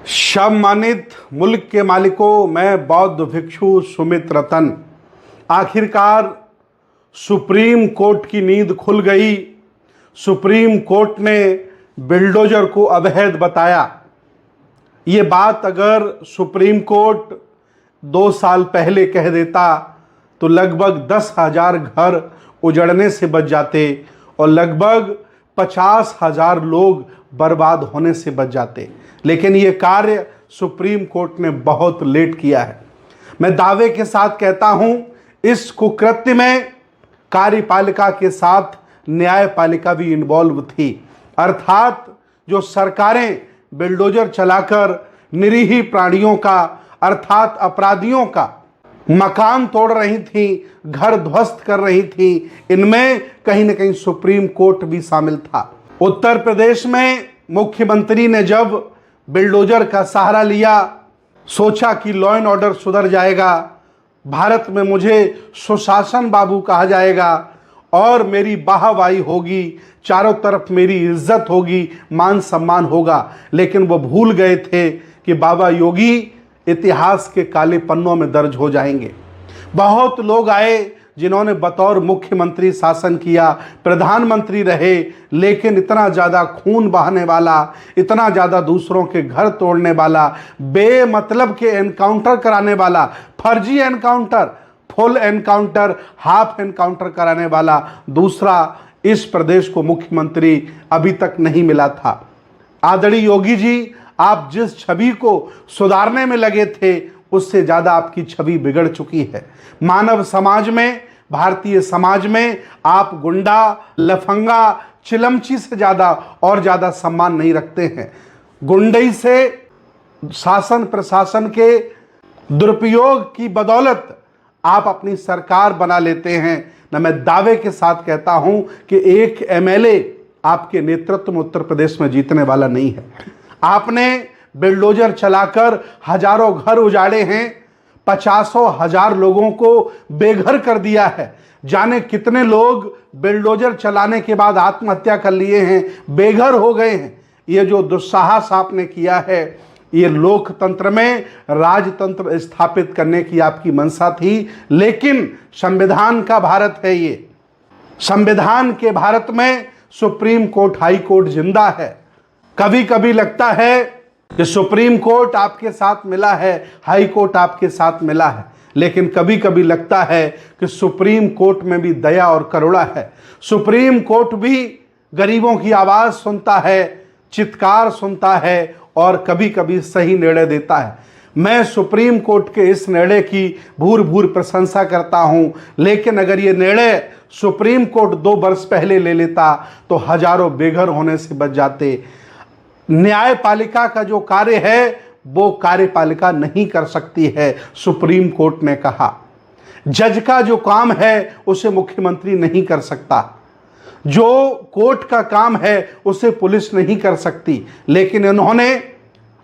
सम्मानित मुल्क के मालिकों, मैं बौद्ध भिक्षु सुमित रतन। आखिरकार सुप्रीम कोर्ट की नींद खुल गई। सुप्रीम कोर्ट ने बिल्डोजर को अवैध बताया। ये बात अगर सुप्रीम कोर्ट 2 साल पहले कह देता तो लगभग 10,000 घर उजड़ने से बच जाते और लगभग 50,000 लोग बर्बाद होने से बच जाते। लेकिन ये कार्य सुप्रीम कोर्ट ने बहुत लेट किया है। मैं दावे के साथ कहता हूं, इस कुकृत्य में कार्यपालिका के साथ न्यायपालिका भी इन्वॉल्व थी। अर्थात जो सरकारें बिल्डोजर चलाकर निरीह प्राणियों का अर्थात अपराधियों का मकान तोड़ रही थी, घर ध्वस्त कर रही थी, इनमें कहीं ना कहीं सुप्रीम कोर्ट भी शामिल था। उत्तर प्रदेश में मुख्यमंत्री ने जब बिल्डोजर का सहारा लिया, सोचा कि लॉ एंड ऑर्डर सुधर जाएगा, भारत में मुझे सुशासन बाबू कहा जाएगा और मेरी वाहवाही होगी, चारों तरफ मेरी इज्जत होगी, मान सम्मान होगा। लेकिन वो भूल गए थे कि बाबा योगी इतिहास के काले पन्नों में दर्ज हो जाएंगे। बहुत लोग आए जिन्होंने बतौर मुख्यमंत्री शासन किया, प्रधानमंत्री रहे, लेकिन इतना ज़्यादा खून बहाने वाला, इतना ज़्यादा दूसरों के घर तोड़ने वाला, बेमतलब के एनकाउंटर कराने वाला, फर्जी encounter, full encounter, half encounter कराने वाला दूसरा इस प्रदेश को मुख्यमंत्री अभी तक नहीं मिला था। आदरणीय योगी जी, आप जिस छवि को सुधारने में लगे थे उससे ज़्यादा आपकी छवि बिगड़ चुकी है। मानव समाज में, भारतीय समाज में आप गुंडा, लफंगा, चिलमची से ज़्यादा और ज़्यादा सम्मान नहीं रखते हैं। गुंडई से शासन प्रशासन के दुरुपयोग की बदौलत आप अपनी सरकार बना लेते हैं। न मैं दावे के साथ कहता हूं कि एक एमएलए आपके नेतृत्व में उत्तर प्रदेश में जीतने वाला नहीं है। आपने बिल्डोजर चलाकर हजारों घर उजाड़े हैं, 50,000 लोगों को बेघर कर दिया है। जाने कितने लोग बिल्डोजर चलाने के बाद आत्महत्या कर लिए हैं, बेघर हो गए हैं। ये जो दुस्साहस आपने किया है, ये लोकतंत्र में राजतंत्र स्थापित करने की आपकी मंशा थी। लेकिन संविधान का भारत है ये। संविधान के भारत में सुप्रीम कोर्ट, हाई कोर्ट जिंदा है। कभी कभी लगता है कि सुप्रीम कोर्ट आपके साथ मिला है, हाई कोर्ट आपके साथ मिला है, लेकिन कभी कभी लगता है कि सुप्रीम कोर्ट में भी दया और करुणा है। सुप्रीम कोर्ट भी गरीबों की आवाज़ सुनता है, चित्कार सुनता है और कभी कभी सही निर्णय देता है। मैं सुप्रीम कोर्ट के इस निर्णय की भूर भूर प्रशंसा करता हूं, लेकिन अगर ये निर्णय सुप्रीम कोर्ट 2 वर्ष पहले ले लेता तो हजारों बेघर होने से बच जाते। न्यायपालिका का जो कार्य है वो कार्यपालिका नहीं कर सकती है, सुप्रीम कोर्ट ने कहा। जज का जो काम है उसे मुख्यमंत्री नहीं कर सकता, जो कोर्ट का काम है उसे पुलिस नहीं कर सकती। लेकिन इन्होंने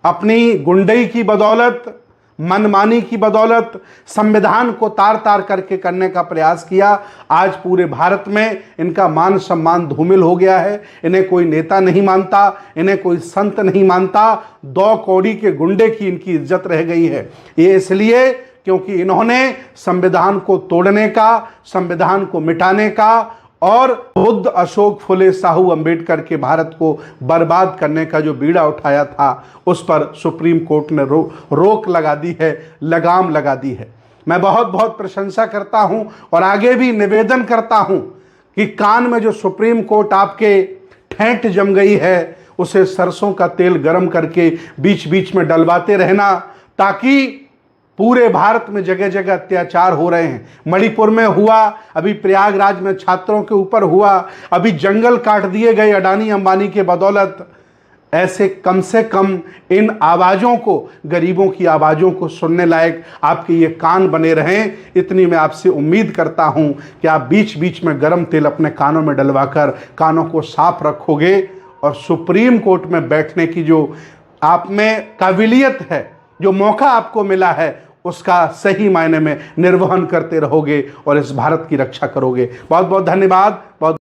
अपनी गुंडई की बदौलत, मनमानी की बदौलत संविधान को तार तार करके करने का प्रयास किया। आज पूरे भारत में इनका मान सम्मान धूमिल हो गया है। इन्हें कोई नेता नहीं मानता, इन्हें कोई संत नहीं मानता। 2 कौड़ी के गुंडे की इनकी इज्जत रह गई है। ये इसलिए क्योंकि इन्होंने संविधान को तोड़ने का, संविधान को मिटाने का और बुद्ध, अशोक, फुले, साहू, अंबेडकर के भारत को बर्बाद करने का जो बीड़ा उठाया था उस पर सुप्रीम कोर्ट ने रोक लगा दी है, लगाम लगा दी है। मैं बहुत बहुत प्रशंसा करता हूं और आगे भी निवेदन करता हूं कि कान में जो सुप्रीम कोर्ट आपके ठेंठ जम गई है उसे सरसों का तेल गर्म करके बीच बीच में डलवाते रहना, ताकि पूरे भारत में जगह जगह अत्याचार हो रहे हैं। मणिपुर में हुआ, अभी प्रयागराज में छात्रों के ऊपर हुआ, अभी जंगल काट दिए गए अडानी अंबानी के बदौलत। ऐसे कम से कम इन आवाज़ों को, गरीबों की आवाज़ों को सुनने लायक आपके ये कान बने रहें, इतनी मैं आपसे उम्मीद करता हूं कि आप बीच बीच में गर्म तेल अपने कानों में डलवाकर कानों को साफ रखोगे और सुप्रीम कोर्ट में बैठने की जो आप में काबिलियत है, जो मौका आपको मिला है, उसका सही मायने में निर्वहन करते रहोगे और इस भारत की रक्षा करोगे। बहुत बहुत धन्यवाद। बहुत